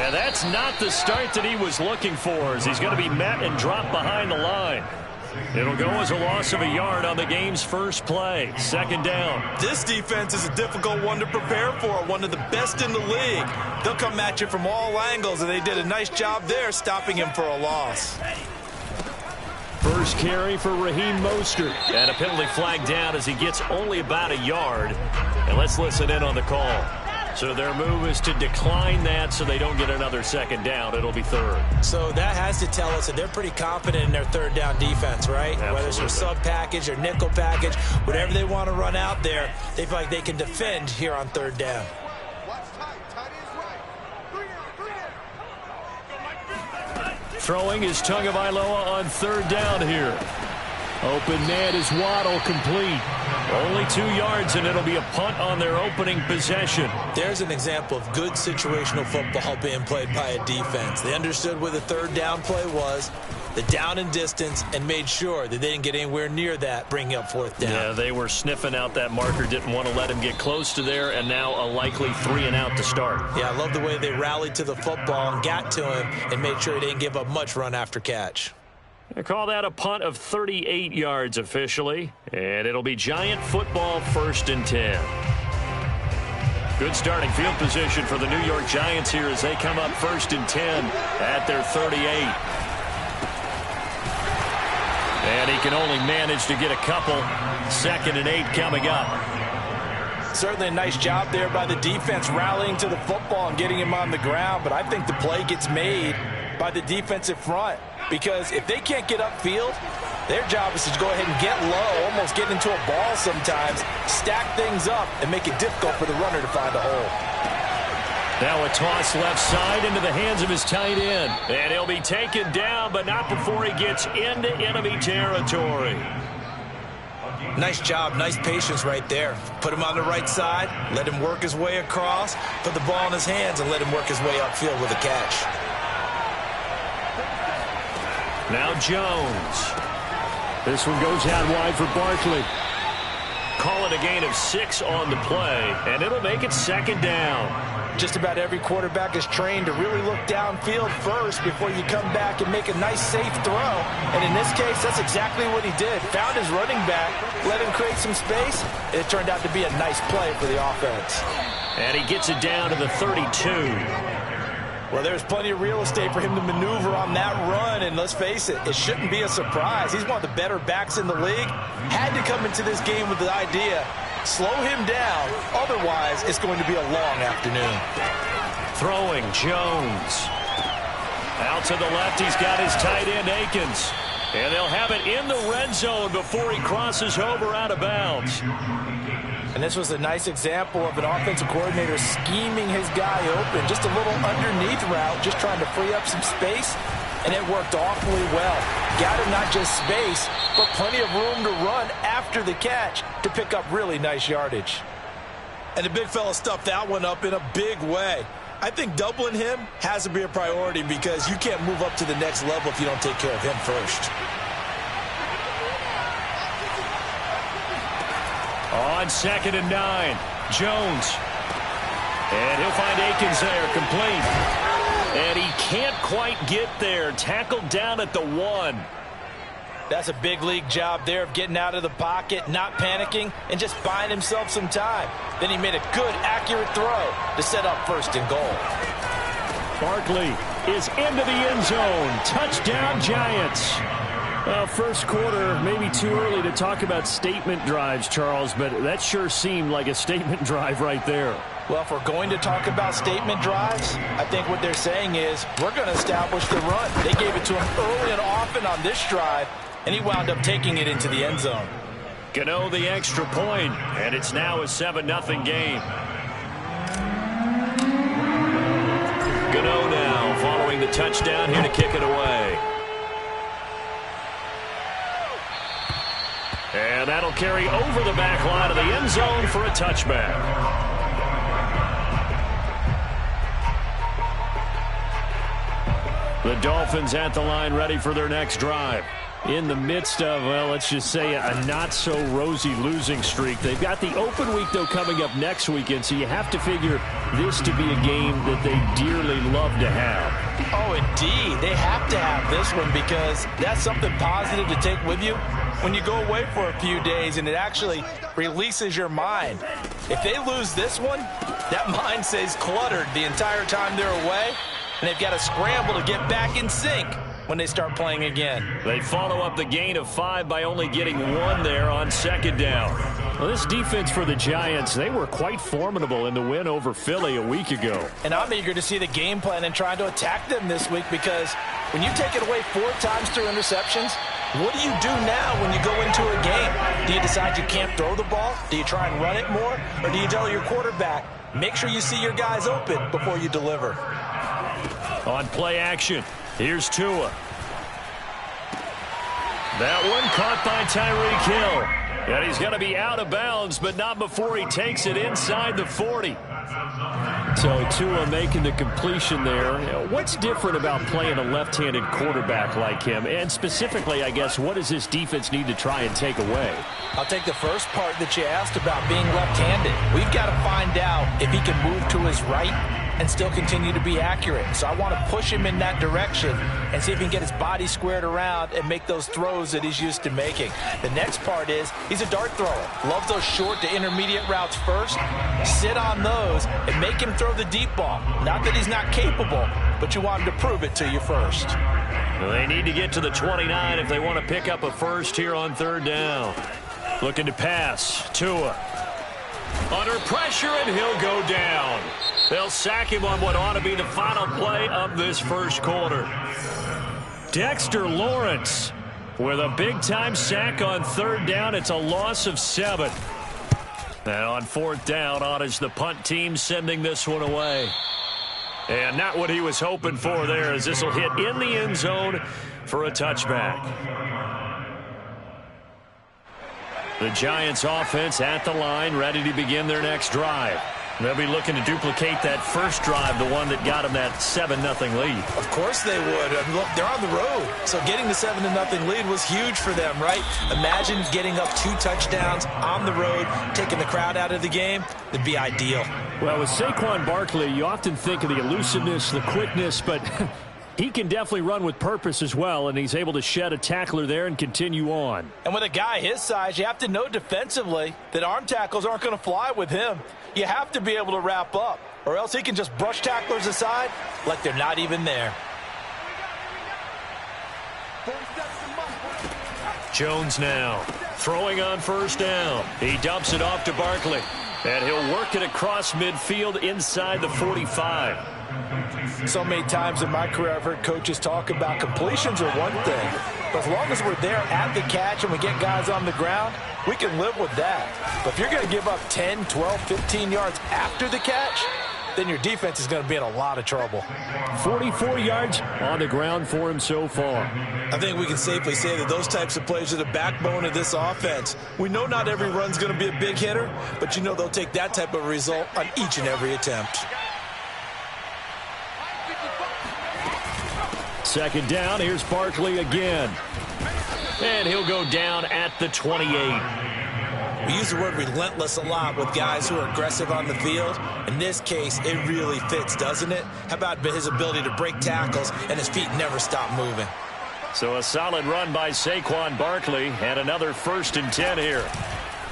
And that's not the start that he was looking for, as he's going to be met and dropped behind the line. It'll go as a loss of a yard on the game's first play. Second down. This defense is a difficult one to prepare for, one of the best in the league. They'll come at you from all angles, and they did a nice job there stopping him for a loss. First carry for Raheem Mostert. And a penalty flag down as he gets only about a yard. And let's listen in on the call. So their move is to decline that so they don't get another second down. It'll be third. So that has to tell us that they're pretty confident in their third down defense, right? Absolutely. Whether it's a sub package or nickel package, whatever they want to run out there, they feel like they can defend here on third down. Throwing is Tagovailoa on third down here. Open man is Waddle, complete. Only 2 yards, and it'll be a punt on their opening possession. There's an example of good situational football being played by a defense. They understood where the third down play was, the down and distance, and made sure that they didn't get anywhere near that, bringing up fourth down. Yeah, they were sniffing out that marker, didn't want to let him get close to there, and now a likely 3 and out to start. Yeah, I love the way they rallied to the football and got to him and made sure he didn't give up much run after catch. They call that a punt of 38 yards officially, and it'll be Giant football, 1st and 10. Good starting field position for the New York Giants here as they come up 1st and 10 at their 38. And he can only manage to get a couple. 2nd and 8 coming up. Certainly a nice job there by the defense rallying to the football and getting him on the ground, but I think the play gets made by the defensive front. Because if they can't get upfield, their job is to go ahead and get low, almost get into a ball sometimes, stack things up, and make it difficult for the runner to find a hole. Now a toss left side into the hands of his tight end. And he'll be taken down, but not before he gets into enemy territory. Nice job, nice patience right there. Put him on the right side, let him work his way across, put the ball in his hands, and let him work his way upfield with a catch. Now Jones. This one goes out wide for Barkley. Call it a gain of 6 on the play, and it'll make it 2nd down. Just about every quarterback is trained to really look downfield first before you come back and make a nice, safe throw. And in this case, that's exactly what he did. Found his running back, let him create some space, and it turned out to be a nice play for the offense. And he gets it down to the 32. Well, there's plenty of real estate for him to maneuver on that run, and let's face it, it shouldn't be a surprise. He's one of the better backs in the league. Had to come into this game with the idea, slow him down, otherwise it's going to be a long afternoon. Throwing, Jones. Out to the left, he's got his tight end, Akins. And they'll have it in the red zone before he crosses over out of bounds. And this was a nice example of an offensive coordinator scheming his guy open. Just a little underneath route, just trying to free up some space, and it worked awfully well. Got him not just space, but plenty of room to run after the catch to pick up really nice yardage. And the big fella stuffed that one up in a big way. I think doubling him has to be a priority because you can't move up to the next level if you don't take care of him first. On 2nd and 9, Jones. And he'll find Akins there, complete. And he can't quite get there. Tackled down at the 1. That's a big league job there of getting out of the pocket, not panicking, and just buying himself some time. Then he made a good, accurate throw to set up 1st and goal. Barkley is into the end zone. Touchdown, Giants. Well, first quarter, maybe too early to talk about statement drives, Charles, but that sure seemed like a statement drive right there. Well, if we're going to talk about statement drives, I think what they're saying is we're going to establish the run. They gave it to him early and often on this drive, and he wound up taking it into the end zone. Gano the extra point, and it's now a 7-0 game. Gano now following the touchdown here to kick it away. And that'll carry over the back line of the end zone for a touchback. The Dolphins at the line ready for their next drive. in the midst of, well, let's just say a not-so-rosy losing streak. They've got the open week, though, coming up next weekend, so you have to figure this to be a game that they dearly love to have. Oh, indeed. They have to have this one because that's something positive to take with you when you go away for a few days, and it actually releases your mind. If they lose this one, that mind stays cluttered the entire time they're away, and they've got to scramble to get back in sync when they start playing again. They follow up the gain of 5 by only getting 1 there on second down. Well, this defense for the Giants, they were quite formidable in the win over Philly a week ago. And I'm eager to see the game plan and trying to attack them this week because when you take it away 4 times through interceptions, what do you do now when you go into a game? Do you decide you can't throw the ball? Do you try and run it more? Or do you tell your quarterback, make sure you see your guys open before you deliver? On play action, here's Tua. That one caught by Tyreek Hill. And he's going to be out of bounds, but not before he takes it inside the 40. So Tua making the completion there. What's different about playing a left-handed quarterback like him? And specifically, I guess, what does this defense need to try and take away? I'll take the first part that you asked about being left-handed. We've got to find out if he can move to his right and still continue to be accurate. So I want to push him in that direction and see if he can get his body squared around and make those throws that he's used to making. The next part is he's a dart thrower. Loves those short to intermediate routes first. Sit on those and make him throw the deep ball. Not that he's not capable, but you want him to prove it to you first. Well, they need to get to the 29 if they want to pick up a first here on third down. Looking to pass. Tua. Under pressure, and he'll go down. They'll sack him on what ought to be the final play of this first quarter. Dexter Lawrence with a big-time sack on third down. It's a loss of 7. And on fourth down, on is the punt team sending this one away. And not what he was hoping for there, as this will hit in the end zone for a touchback. The Giants offense at the line, ready to begin their next drive. They'll be looking to duplicate that first drive, the one that got them that 7-0 lead. Of course they would. I mean, look, they're on the road. So getting the 7-0 lead was huge for them, right? Imagine getting up 2 touchdowns on the road, taking the crowd out of the game. It'd be ideal. Well, with Saquon Barkley, you often think of the elusiveness, the quickness, but he can definitely run with purpose as well, and he's able to shed a tackler there and continue on. And with a guy his size, you have to know defensively that arm tackles aren't going to fly with him. You have to be able to wrap up, or else he can just brush tacklers aside like they're not even there. Jones now throwing on first down. He dumps it off to Barkley, and he'll work it across midfield inside the 45. So many times in my career I've heard coaches talk about completions are one thing, but as long as we're there at the catch and we get guys on the ground, we can live with that. But if you're going to give up 10, 12, 15 yards after the catch, then your defense is going to be in a lot of trouble. 44 yards on the ground for him so far. I think we can safely say that those types of plays are the backbone of this offense. We know not every run's going to be a big hitter, but you know they'll take that type of result on each and every attempt. Second down, here's Barkley again. And he'll go down at the 28. We use the word relentless a lot with guys who are aggressive on the field. In this case, it really fits, doesn't it? How about his ability to break tackles and his feet never stop moving? So a solid run by Saquon Barkley and another 1st and 10 here.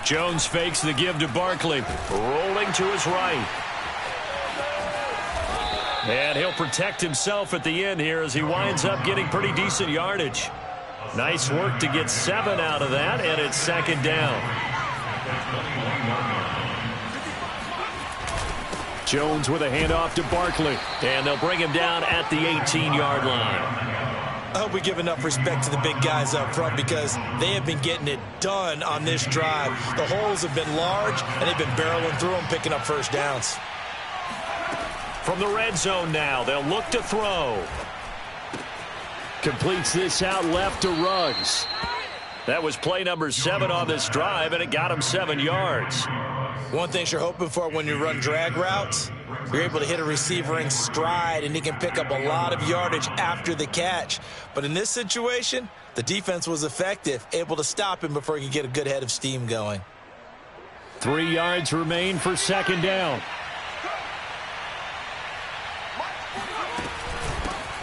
Jones fakes the give to Barkley, rolling to his right. And he'll protect himself at the end here as he winds up getting pretty decent yardage. Nice work to get 7 out of that, and it's second down. Jones with a handoff to Barkley, and they'll bring him down at the 18-yard line. I hope we give enough respect to the big guys up front because they have been getting it done on this drive. The holes have been large, and they've been barreling through them, picking up first downs. From the red zone now, they'll look to throw. Completes this out left to Ruggs. That was play number 7 on this drive, and it got him 7 yards. One thing you're hoping for when you run drag routes You're able to hit a receiver in stride, and he can pick up a lot of yardage after the catch. But in this situation, the defense was effective, able to stop him before he could get a good head of steam going. 3 yards remain for second down.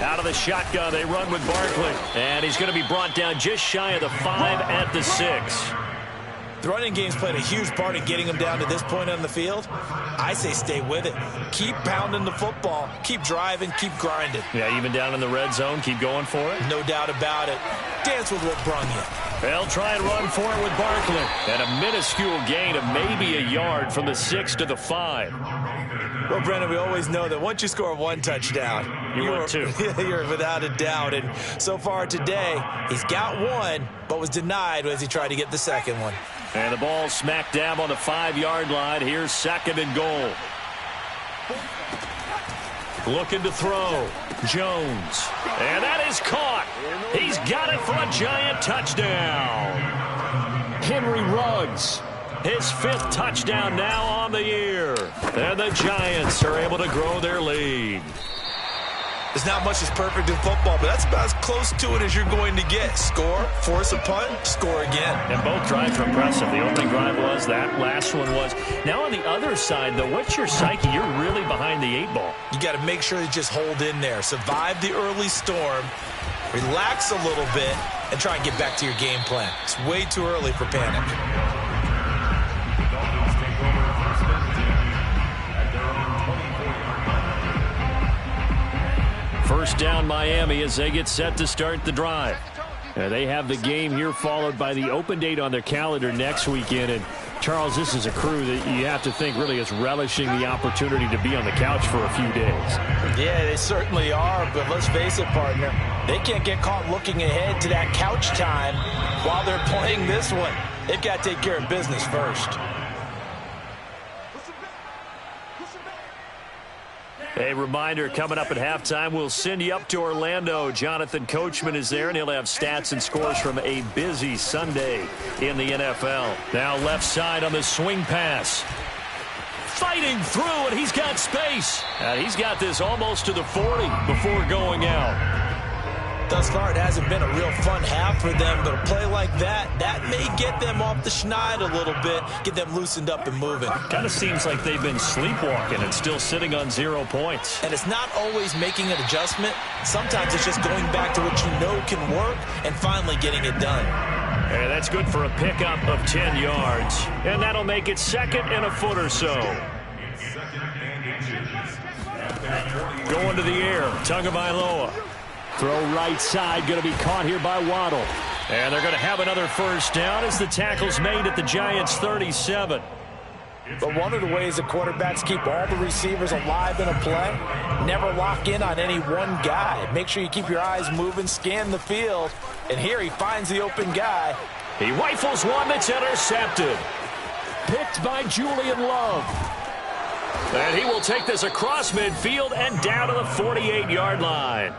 Out of the shotgun, they run with Barkley. And he's going to be brought down just shy of the 5 at the 6. The running game's played a huge part in getting him down to this point on the field. I say stay with it. Keep pounding the football. Keep driving. Keep grinding. Yeah, even down in the red zone, keep going for it. No doubt about it. Dance with what brung you. They'll try and run for it with Barkley. And a minuscule gain of maybe a yard from the 6 to the 5. Well, Brendan, we always know that once you score 1 touchdown, you're 2. You're without a doubt. And so far today, he's got 1, but was denied as he tried to get the second one. And the ball smack dab on the 5-yard line. Here's second and goal. Looking to throw. Jones. And that is caught. He's got it for a Giant touchdown. Henry Ruggs. His 5th touchdown now on the year. And the Giants are able to grow their lead. There's not much that's perfect in football, but that's about as close to it as you're going to get. Score, force a punt, score again. And both drives were impressive. The opening drive was, that last one was. Now on the other side, though, what's your psyche? You're really behind the 8 ball. You got to make sure you just hold in there. Survive the early storm, relax a little bit, and try and get back to your game plan. It's way too early for panic. First down Miami as they get set to start the drive. They have the game here followed by the open date on their calendar next weekend. And Charles, this is a crew that you have to think really is relishing the opportunity to be on the couch for a few days. Yeah, they certainly are, but let's face it, partner. They can't get caught looking ahead to that couch time while they're playing this one. They've got to take care of business first. A reminder, coming up at halftime, we'll send you up to Orlando. Jonathan Coachman is there, and he'll have stats and scores from a busy Sunday in the NFL. Now left side on the swing pass. Fighting through, and he's got space. He's got this almost to the 40 before going out. Thus far, it hasn't been a real fun half for them, but a play like that may get them off the schneid a little bit, get them loosened up and moving. Kind of seems like they've been sleepwalking and still sitting on 0 points. And it's not always making an adjustment. Sometimes it's just going back to what you know can work and finally getting it done. And that's good for a pickup of 10 yards. And that'll make it second and a foot or so. Going to the air, Tagovailoa. Throw right side, going to be caught here by Waddle. And they're going to have another first down as the tackle's made at the Giants' 37. But one of the ways the quarterbacks keep all the receivers alive in a play, never lock in on any one guy. Make sure you keep your eyes moving, scan the field. And here he finds the open guy. He rifles one that's intercepted. Picked by Julian Love. And he will take this across midfield and down to the 48-yard line.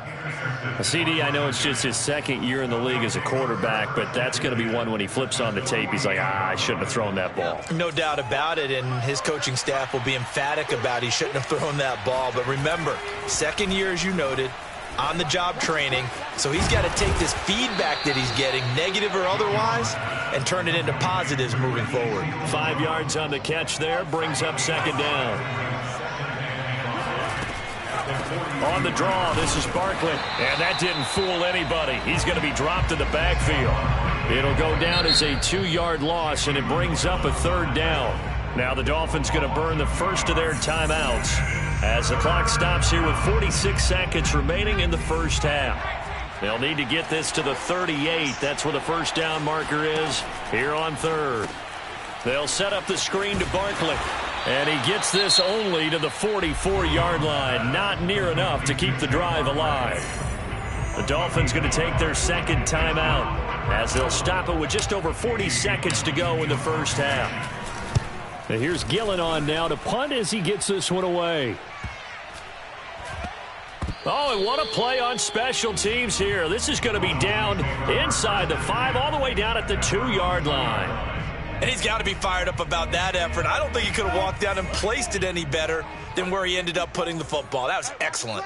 CD, I know it's just his second year in the league as a quarterback, but that's going to be one when he flips on the tape. He's like, I shouldn't have thrown that ball. No doubt about it, and his coaching staff will be emphatic about he shouldn't have thrown that ball. But remember, second year, as you noted, on-the-job training, so he's got to take this feedback that he's getting, negative or otherwise, and turn it into positives moving forward. 5 yards on the catch there, brings up second down. On the draw, this is Barkley, and that didn't fool anybody. He's going to be dropped in the backfield. It'll go down as a 2-yard loss, and it brings up a third down. Now the Dolphins going to burn the first of their timeouts as the clock stops here with 46 seconds remaining in the first half. They'll need to get this to the 38. That's where the first down marker is here on third. They'll set up the screen to Barkley. And he gets this only to the 44-yard line. Not near enough to keep the drive alive. The Dolphins going to take their second timeout as they'll stop it with just over 40 seconds to go in the first half. And here's Gillen on now to punt as he gets this one away. Oh, and what a play on special teams here. This is going to be down inside the 5 all the way down at the 2-yard line. And he's got to be fired up about that effort. I don't think he could have walked down and placed it any better than where he ended up putting the football. That was excellent.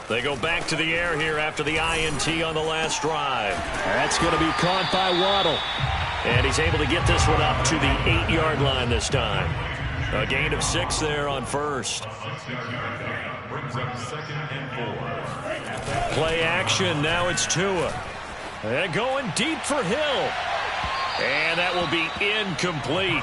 They go back to the air here after the INT on the last drive. That's going to be caught by Waddle. And he's able to get this one up to the 8-yard line this time. A gain of 6 there on first. Play action. Now it's Tua. And going deep for Hill. And that will be incomplete.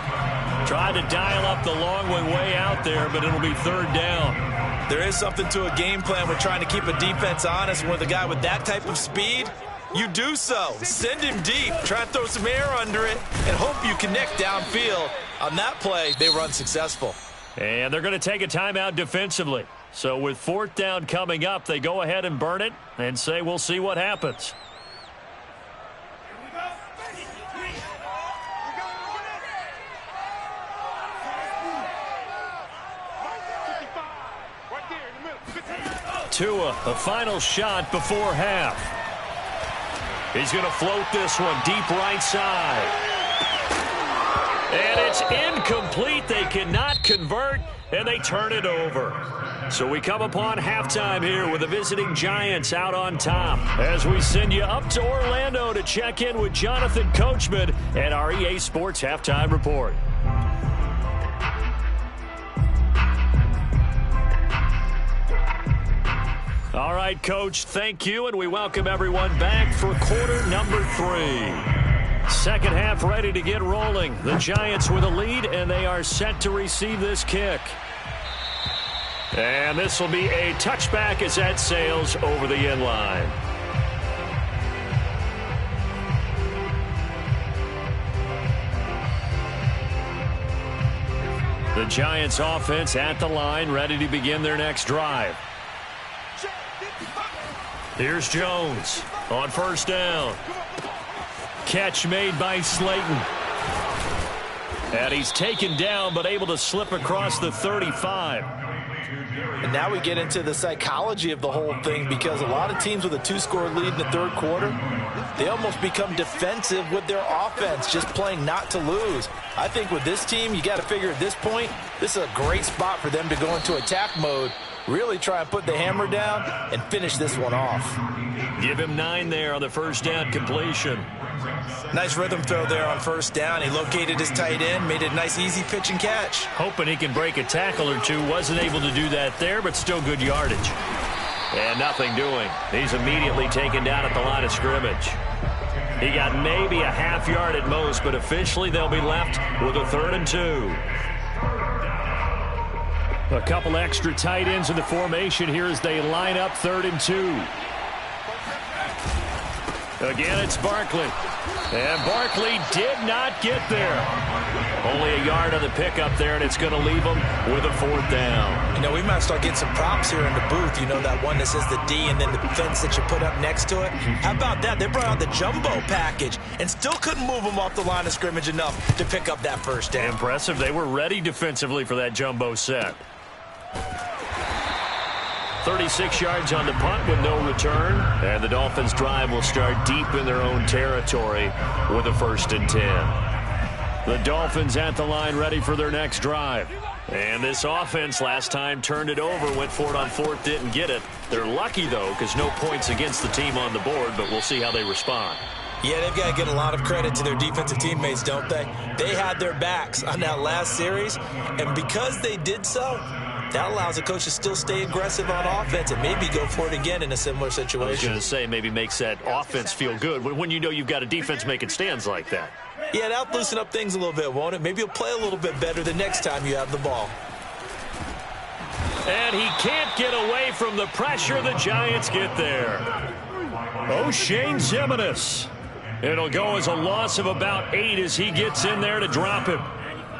Tried to dial up the long way out there, but it'll be 3rd down. There is something to a game plan. We're trying to keep a defense honest. With a guy with that type of speed, you do so. Send him deep. Try to throw some air under it and hope you connect downfield. On that play, they were unsuccessful. And they're going to take a timeout defensively. So with 4th down coming up, they go ahead and burn it and say we'll see what happens. Tua, a final shot before half. He's going to float this one deep right side. And it's incomplete. They cannot convert, and they turn it over. So we come upon halftime here with the visiting Giants out on top as we send you up to Orlando to check in with Jonathan Coachman and our EA Sports Halftime Report. All right, Coach, thank you, and we welcome everyone back for quarter number 3. Second half ready to get rolling. The Giants with a lead, and they are set to receive this kick. And this will be a touchback as that sails over the end line. The Giants offense at the line, ready to begin their next drive. Here's Jones on 1st down. Catch made by Slayton. And he's taken down but able to slip across the 35. And now we get into the psychology of the whole thing, because a lot of teams with a 2-score lead in the 3rd quarter, they almost become defensive with their offense, just playing not to lose. I think with this team, you got to figure at this point, this is a great spot for them to go into attack mode, really try and put the hammer down and finish this one off. Give him 9 there on the 1st down completion. Nice rhythm throw there on 1st down. He located his tight end, made it a nice easy pitch and catch. Hoping he can break a tackle or two. Wasn't able to do that there, but still good yardage. And nothing doing. He's immediately taken down at the line of scrimmage. He got maybe a half yard at most, but officially they'll be left with a 3rd and 2. A couple extra tight ends in the formation here as they line up 3rd and 2. Again, it's Barkley. And Barkley did not get there. Only a yard on the pickup there, and it's going to leave them with a 4th down. You know, we might start getting some props here in the booth. You know, that one that says the D and then the fence that you put up next to it. How about that? They brought out the jumbo package and still couldn't move them off the line of scrimmage enough to pick up that 1st down. Impressive. They were ready defensively for that jumbo set. 36 yards on the punt with no return. And the Dolphins' drive will start deep in their own territory with a 1st and 10. The Dolphins at the line ready for their next drive. And this offense last time turned it over, went for it on 4th, didn't get it. They're lucky, though, because no points against the team on the board, but we'll see how they respond. Yeah, they've got to get a lot of credit to their defensive teammates, don't they? They had their backs on that last series, and because they did so, that allows the coach to still stay aggressive on offense and maybe go for it again in a similar situation. I was going to say, maybe makes that offense feel good when you know you've got a defense making stands like that. Yeah, that'll loosen up things a little bit, won't it? Maybe you'll play a little bit better the next time you have the ball. And he can't get away from the pressure. The Giants get there. O'Shane Ximines. It'll go as a loss of about 8 as he gets in there to drop him.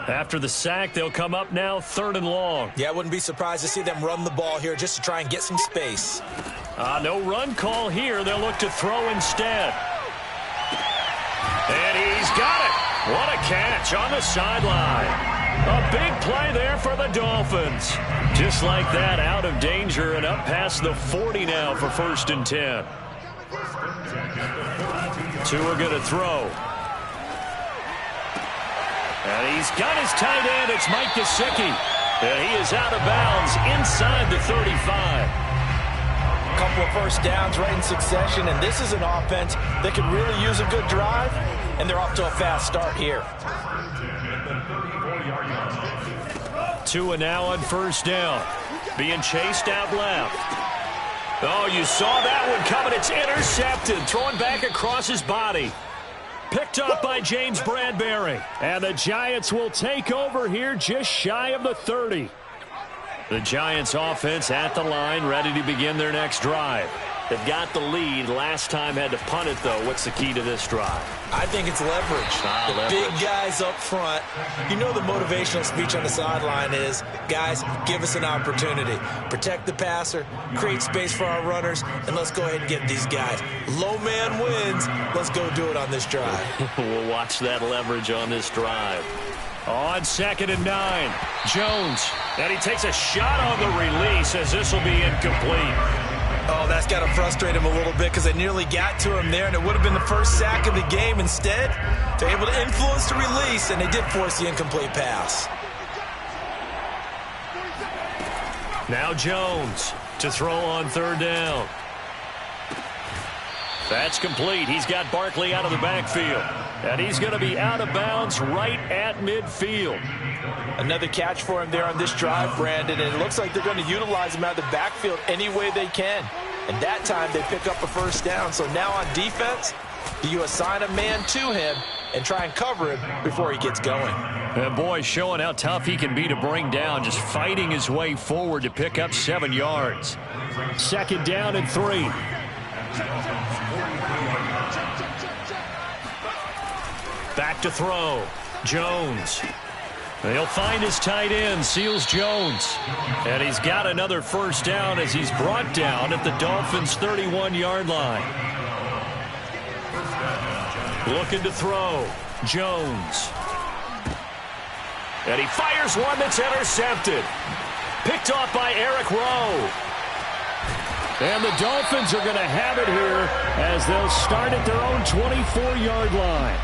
After the sack, they'll come up now 3rd and long. Yeah, I wouldn't be surprised to see them run the ball here just to try and get some space. No run call here. They'll look to throw instead. And he's got it. What a catch on the sideline. A big play there for the Dolphins. Just like that, out of danger and up past the 40 now for 1st and 10. Tua going to throw. And he's got his tight end. It's Mike Gesicki. And he is out of bounds inside the 35. Couple of first downs right in succession, and this is an offense that could really use a good drive, and they're off to a fast start here. Tua now on first down, being chased out left. Oh, you saw that one coming. It's intercepted, throwing back across his body. Picked up by James Bradbury. And the Giants will take over here just shy of the 30. The Giants offense at the line, ready to begin their next drive. They've got the lead. Last time had to punt it, though. What's the key to this drive? I think it's leverage. The big guys up front. You know the motivational speech on the sideline is, guys, give us an opportunity. Protect the passer, create space for our runners, and let's go ahead and get these guys. Low man wins. Let's go do it on this drive. We'll watch that leverage on this drive. On 2nd and 9, Jones. And he takes a shot on the release as this will be incomplete. Oh, that's got to frustrate him a little bit because they nearly got to him there, and it would have been the first sack of the game. Instead, they're able to influence the release, and they did force the incomplete pass. Now Jones to throw on 3rd down. That's complete. He's got Barkley out of the backfield. And he's going to be out of bounds right at midfield. Another catch for him there on this drive, Brandon, and it looks like they're going to utilize him out of the backfield any way they can. And that time they pick up a first down. So now on defense, do you assign a man to him and try and cover him before he gets going? And boy, showing how tough he can be to bring down, just fighting his way forward to pick up 7 yards. 2nd down and 3. Back to throw. Jones. They'll find his tight end, Seals Jones. And he's got another first down as he's brought down at the Dolphins' 31-yard line. Looking to throw. Jones. And he fires one that's intercepted. Picked off by Eric Rowe. And the Dolphins are going to have it here as they'll start at their own 24-yard line.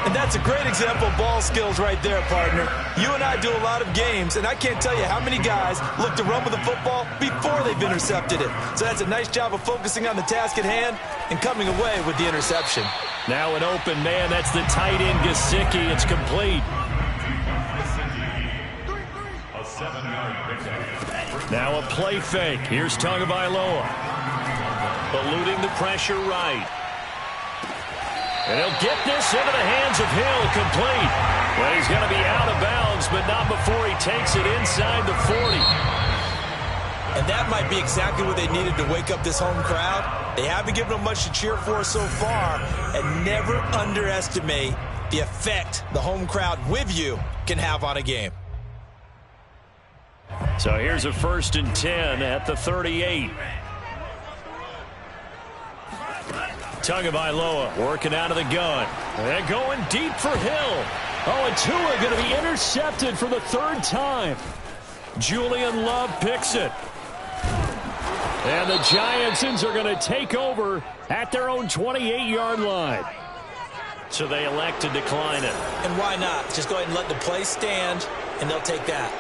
And that's a great example of ball skills right there, partner. You and I do a lot of games, and I can't tell you how many guys look to run with the football before they've intercepted it. So that's a nice job of focusing on the task at hand and coming away with the interception. Now an open man. That's the tight end, Gesicki. It's complete. Now a play fake. Here's Tagovailoa. Eluding the pressure right. And he'll get this into the hands of Hill, complete. Well, he's going to be out of bounds, but not before he takes it inside the 40. And that might be exactly what they needed to wake up this home crowd. They haven't given them much to cheer for so far, and never underestimate the effect the home crowd with you can have on a game. So here's a 1st and 10 at the 38. Tagovailoa working out of the gun. And going deep for Hill. Oh, and Tua going to be intercepted for the 3rd time. Julian Love picks it. And the Giantsons are going to take over at their own 28-yard line. So they elect to decline it. And why not? Just go ahead and let the play stand, and they'll take that.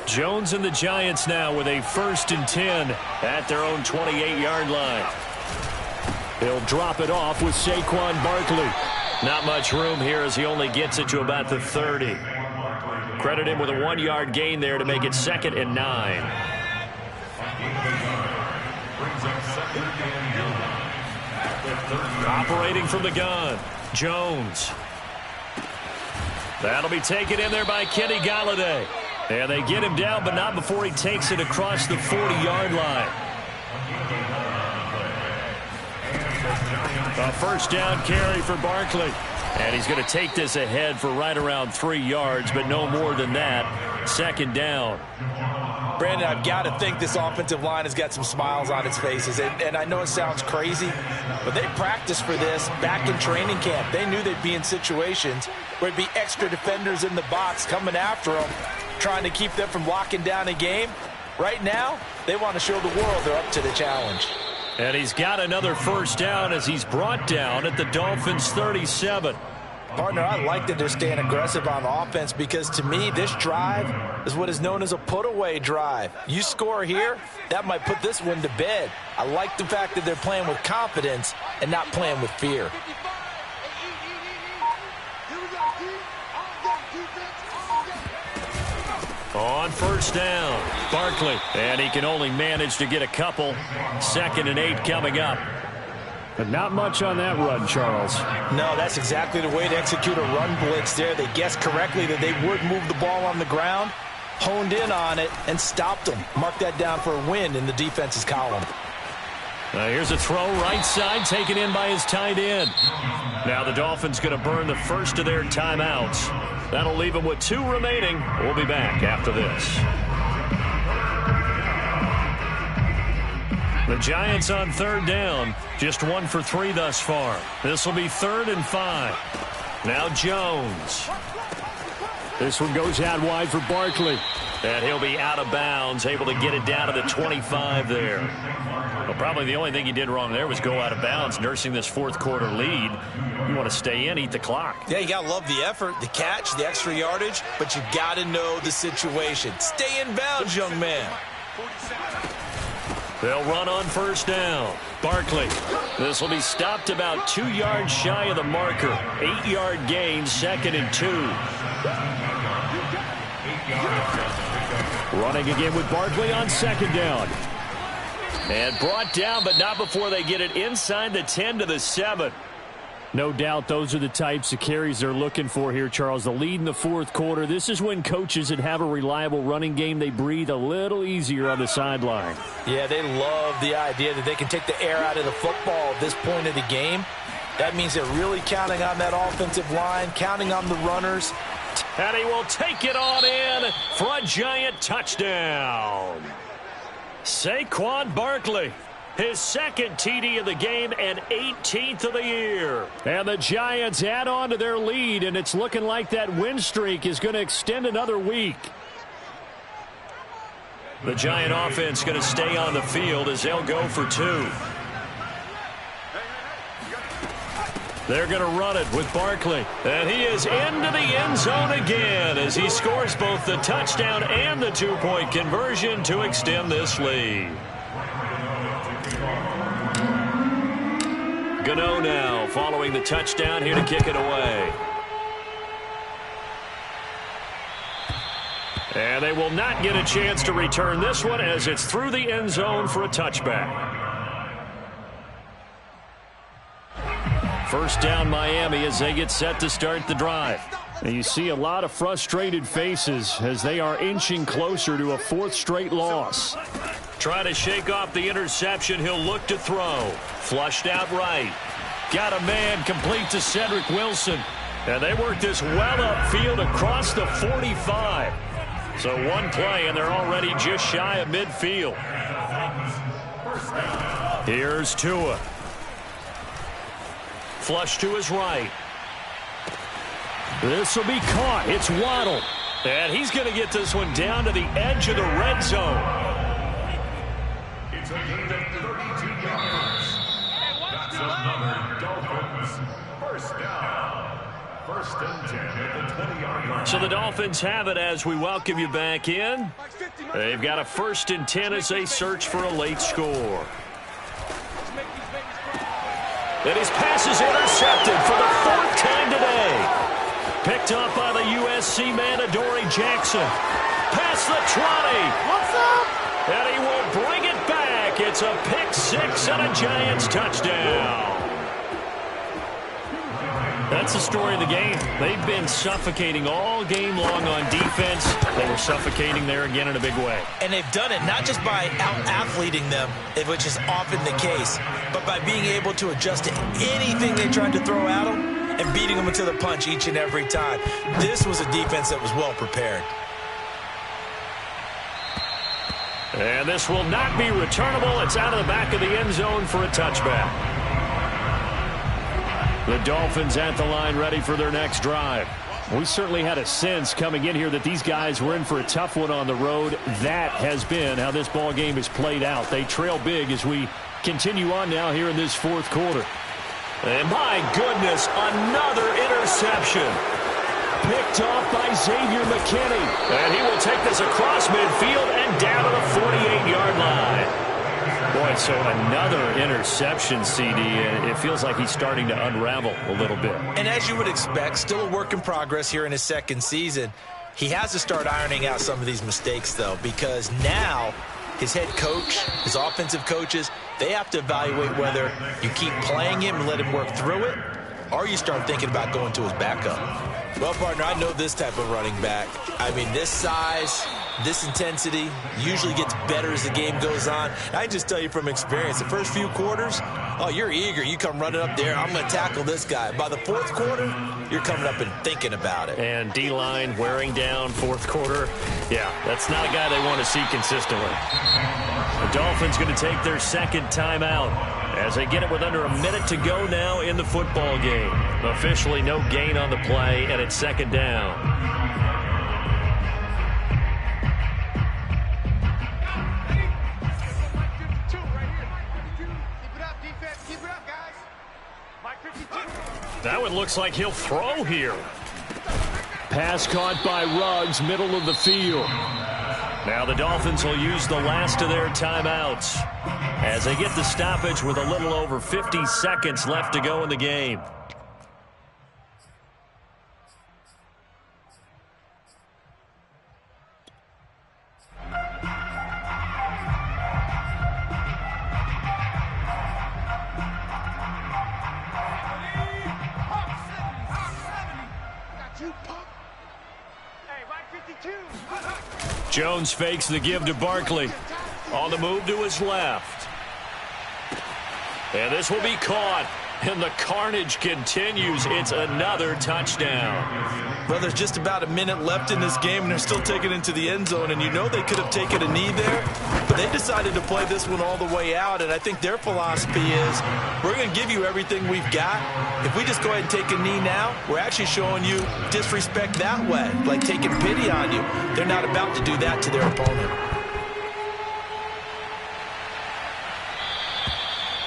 Jones and the Giants now with a 1st and 10 at their own 28-yard line. He'll drop it off with Saquon Barkley. Not much room here as he only gets it to about the 30. Credit him with a 1-yard gain there to make it 2nd and 9. Operating from the gun, Jones. That'll be taken in there by Kenny Golladay. And they get him down, but not before he takes it across the 40-yard line. A 1st down carry for Barkley. And he's going to take this ahead for right around 3 yards, but no more than that. 2nd down. Brandon, I've got to think this offensive line has got some smiles on its faces. And I know it sounds crazy, but they practiced for this back in training camp. They knew they'd be in situations where it'd be extra defenders in the box coming after them, trying to keep them from locking down a game. Right now, they want to show the world they're up to the challenge. And he's got another 1st down as he's brought down at the Dolphins' 37. Partner, I like that they're staying aggressive on offense because, to me, this drive is what is known as a put-away drive. You score here, that might put this one to bed. I like the fact that they're playing with confidence and not playing with fear. On first down, Barkley. And he can only manage to get a couple. 2nd and 8 coming up. But not much on that run, Charles. No, that's exactly the way to execute a run blitz there. They guessed correctly that they would move the ball on the ground, honed in on it, and stopped them. Mark that down for a win in the defense's column. Here's a throw right side taken in by his tight end. Now the Dolphins going to burn the first of their timeouts. That'll leave them with 2 remaining. We'll be back after this. The Giants on 3rd down. Just 1 for 3 thus far. This will be 3rd and 5. Now Jones. This one goes out wide for Barkley. And he'll be out of bounds, able to get it down to the 25 there. Well, probably the only thing he did wrong there was go out of bounds, nursing this 4th quarter lead. You want to stay in, eat the clock. Yeah, you got to love the effort, the catch, the extra yardage, but you got to know the situation. Stay in bounds, young man. They'll run on first down. Barkley. This will be stopped about 2 yards shy of the marker. 8-yard gain, 2nd and 2. Running again with Barkley on 2nd down. And brought down, but not before they get it inside the 10 to the 7. No doubt those are the types of carries they're looking for here, Charles. The lead in the 4th quarter. This is when coaches that have a reliable running game, they breathe a little easier on the sideline. Yeah, they love the idea that they can take the air out of the football at this point of the game. That means they're really counting on that offensive line, counting on the runners. And he will take it on in for a Giant touchdown. Saquon Barkley. His 2nd TD of the game and 18th of the year. And the Giants add on to their lead, and it's looking like that win streak is going to extend another week. The Giant offense going to stay on the field as they'll go for 2. They're going to run it with Barkley. And he is into the end zone again as he scores both the touchdown and the 2-point conversion to extend this lead. Gano now following the touchdown here to kick it away. And they will not get a chance to return this one as it's through the end zone for a touchback. First down Miami as they get set to start the drive. And you see a lot of frustrated faces as they are inching closer to a 4th straight loss. Trying to shake off the interception. He'll look to throw. Flushed out right. Got a man complete to Cedric Wilson. And they work this well upfield across the 45. So 1 play and they're already just shy of midfield. Here's Tua. Flush to his right. This will be caught. It's Waddle. And he's going to get this one down to the edge of the red zone. It's a gain of 32 yards. That's another Dolphins first down. 1st and 10 at the 20-yard line. So the Dolphins have it as we welcome you back in. They've got a 1st and 10 as they search for a late score. And his pass is intercepted for the 4th time today. Picked up by the USC man, Adoree Jackson. Past the 20. What's up? And he will bring it back. It's a pick 6 and a Giants touchdown. That's the story of the game. They've been suffocating all game long on defense. They were suffocating there again in a big way. And they've done it not just by out-athleting them, which is often the case, but by being able to adjust to anything they tried to throw at them and beating them into the punch each and every time. This was a defense that was well prepared. And this will not be returnable. It's out of the back of the end zone for a touchback. The Dolphins at the line ready for their next drive. We certainly had a sense coming in here that these guys were in for a tough one on the road. That has been how this ball game is played out. They trail big as we continue on now here in this 4th quarter. And my goodness, another interception. Picked off by Xavier McKinney. And he will take this across midfield and down to the 48-yard line. Boy, so another interception, CD, and it feels like he's starting to unravel a little bit. And as you would expect, still a work in progress here in his second season. He has to start ironing out some of these mistakes, though, because now his head coach, his offensive coaches, they have to evaluate whether you keep playing him and let him work through it, or you start thinking about going to his backup. Well, partner, I know this type of running back. I mean, this size, this intensity usually gets better as the game goes on. I can just tell you from experience, the first few quarters, oh, you're eager. You come running up there, I'm going to tackle this guy. By the fourth quarter, you're coming up and thinking about it. And D-line wearing down fourth quarter. Yeah, that's not a guy they want to see consistently. The Dolphins going to take their second timeout as they get it with under a minute to go now in the football game. Officially no gain on the play, and it's second down. That one looks like he'll throw here. Pass caught by Ruggs, middle of the field. Now the Dolphins will use the last of their timeouts as they get the stoppage with a little over 50 seconds left to go in the game. Jones fakes the give to Barkley. On the move to his left. And this will be caught. And the carnage continues. It's another touchdown. Well, there's just about a minute left in this game, and they're still taking it into the end zone. And you know they could have taken a knee there, but they decided to play this one all the way out. And I think their philosophy is, we're going to give you everything we've got. If we just go ahead and take a knee now, we're actually showing you disrespect that way, like taking pity on you. They're not about to do that to their opponent.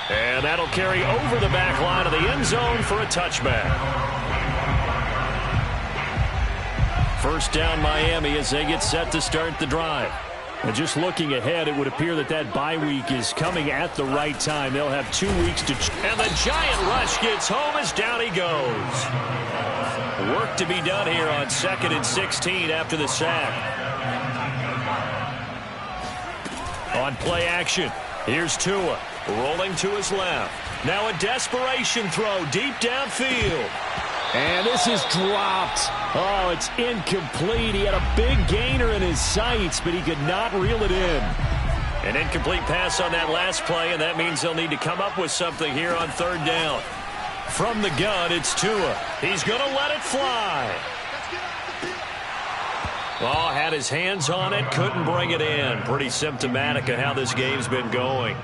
And that'll carry over the back line of the end zone for a touchback. First down Miami as they get set to start the drive. And just looking ahead, it would appear that that bye week is coming at the right time. They'll have 2 weeks to... And the giant rush gets home as down he goes. Work to be done here on 2nd and 16 after the sack. On play action, here's Tua. Rolling to his left. Now a desperation throw deep downfield. And this is dropped. Oh, it's incomplete. He had a big gainer in his sights, but he could not reel it in. An incomplete pass on that last play, and that means they'll need to come up with something here on third down. From the gun, it's Tua. He's going to let it fly. Oh, had his hands on it, couldn't bring it in. Pretty symptomatic of how this game's been going.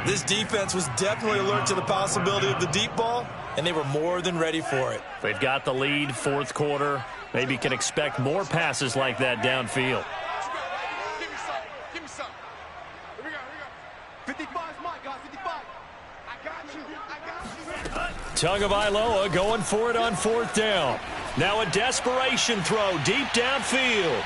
This defense was definitely alert to the possibility of the deep ball, and they were more than ready for it. They've got the lead, fourth quarter. Maybe can expect more passes like that downfield. Give me some. Here we go. 55 is mine, guys. 55. I got you. Tagovailoa going for it on fourth down. Now a desperation throw deep downfield.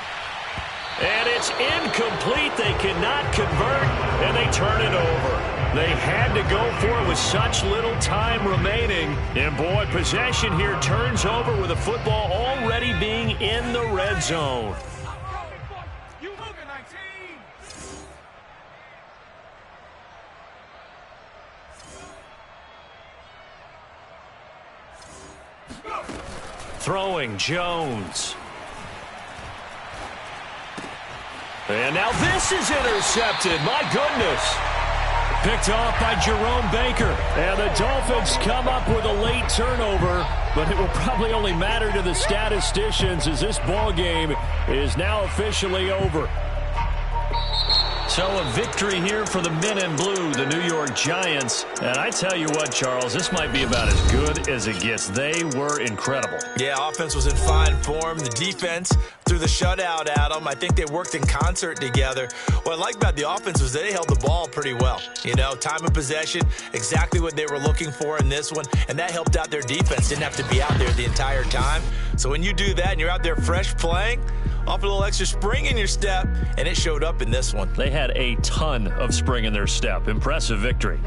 And it's incomplete. They cannot convert, and they turn it over. They had to go for it with such little time remaining. And, boy, possession here turns over with the football already being in the red zone. You moving, 19. Throwing Jones. And now this is intercepted. My goodness. Picked off by Jerome Baker. And the Dolphins come up with a late turnover, but it will probably only matter to the statisticians as this ball game is now officially over. So a victory here for the men in blue, the New York Giants. And I tell you what, Charles, this might be about as good as it gets. They were incredible. Yeah, offense was in fine form. The defense through the shutout, Adam. I think they worked in concert together. What I like about the offense was they held the ball pretty well. You know, time of possession, exactly what they were looking for in this one, and that helped out their defense. Didn't have to be out there the entire time. So when you do that and you're out there fresh playing, off a little extra spring in your step, and it showed up in this one. They had a ton of spring in their step. Impressive victory.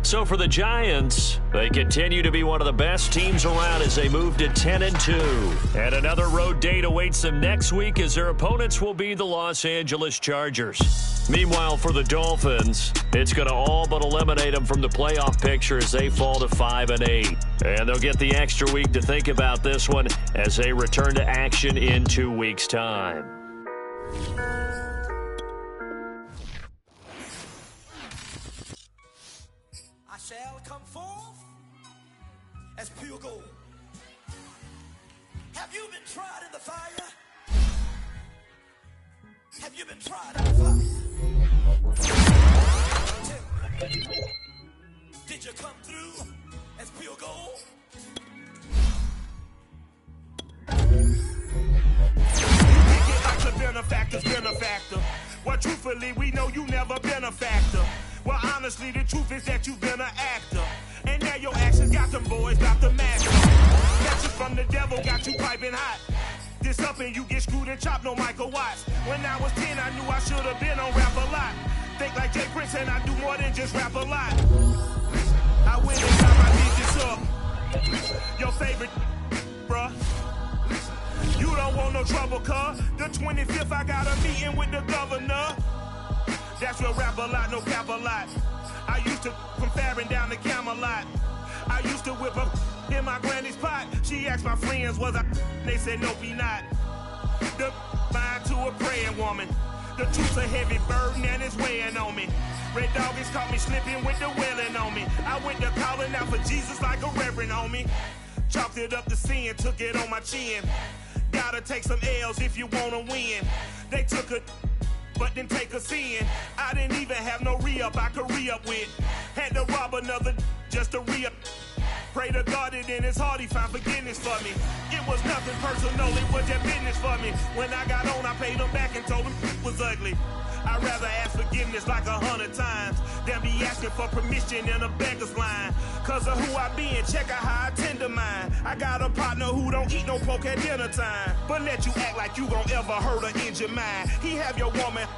So for the Giants, they continue to be one of the best teams around as they move to 10-2. And another road date awaits them next week as their opponents will be the Los Angeles Chargers. Meanwhile, for the Dolphins, it's going to all but eliminate them from the playoff picture as they fall to 5-8. And they'll get the extra week to think about this one as they return to action in 2 weeks' time. Shall come forth as pure gold. Have you been tried in the fire? Have you been tried in the fire? Did you come through as pure gold? You get like the benefactor. Well, truthfully, we know you never been a factor. Well, honestly, the truth is that you've been an actor. And now your actions got them boys, got the master. Message from the devil got you piping hot. This up and you get screwed and chopped, no Michael Watts. When I was 10, I knew I should have been on Rap a Lot. Think like Jay Prince and I do more than just rap a lot. I went and got my digits up. Your favorite, bruh. You don't want no trouble, cuz. The 25th, I got a meeting with the governor. That's real rap a lot, no cap a lot. I used to from Farron down to Camelot. I used to whip up in my granny's pot. She asked my friends, was I? They said, nope, he not. The mind to a praying woman. The truth's a heavy burden and it's weighing on me. Red Doggies caught me slipping with the wailing on me. I went to calling out for Jesus like a reverend on me. Chalked it up to sin, took it on my chin. Gotta take some L's if you wanna win. They took a but didn't take a sin. I didn't even have no re-up I could re-up with. Had to rob another just to re-up. Pray to God that in his heart he found forgiveness for me. It was nothing personal, it was just business for me. When I got on, I paid him back and told him it was ugly. I'd rather ask forgiveness like 100 times than be asking for permission in a beggar's line. Cause of who I be and check out how I tend to mine. I got a partner who don't eat no pork at dinner time, but let you act like you gon' ever hurt or injure mine. He have your woman,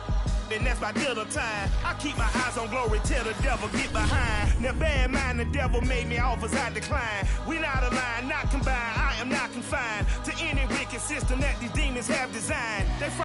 and that's my dinner time. I keep my eyes on glory till the devil get behind. Now bad mind, the devil made me offers I decline. We not aligned, not combined, I am not confined to any wicked system that these demons have designed. They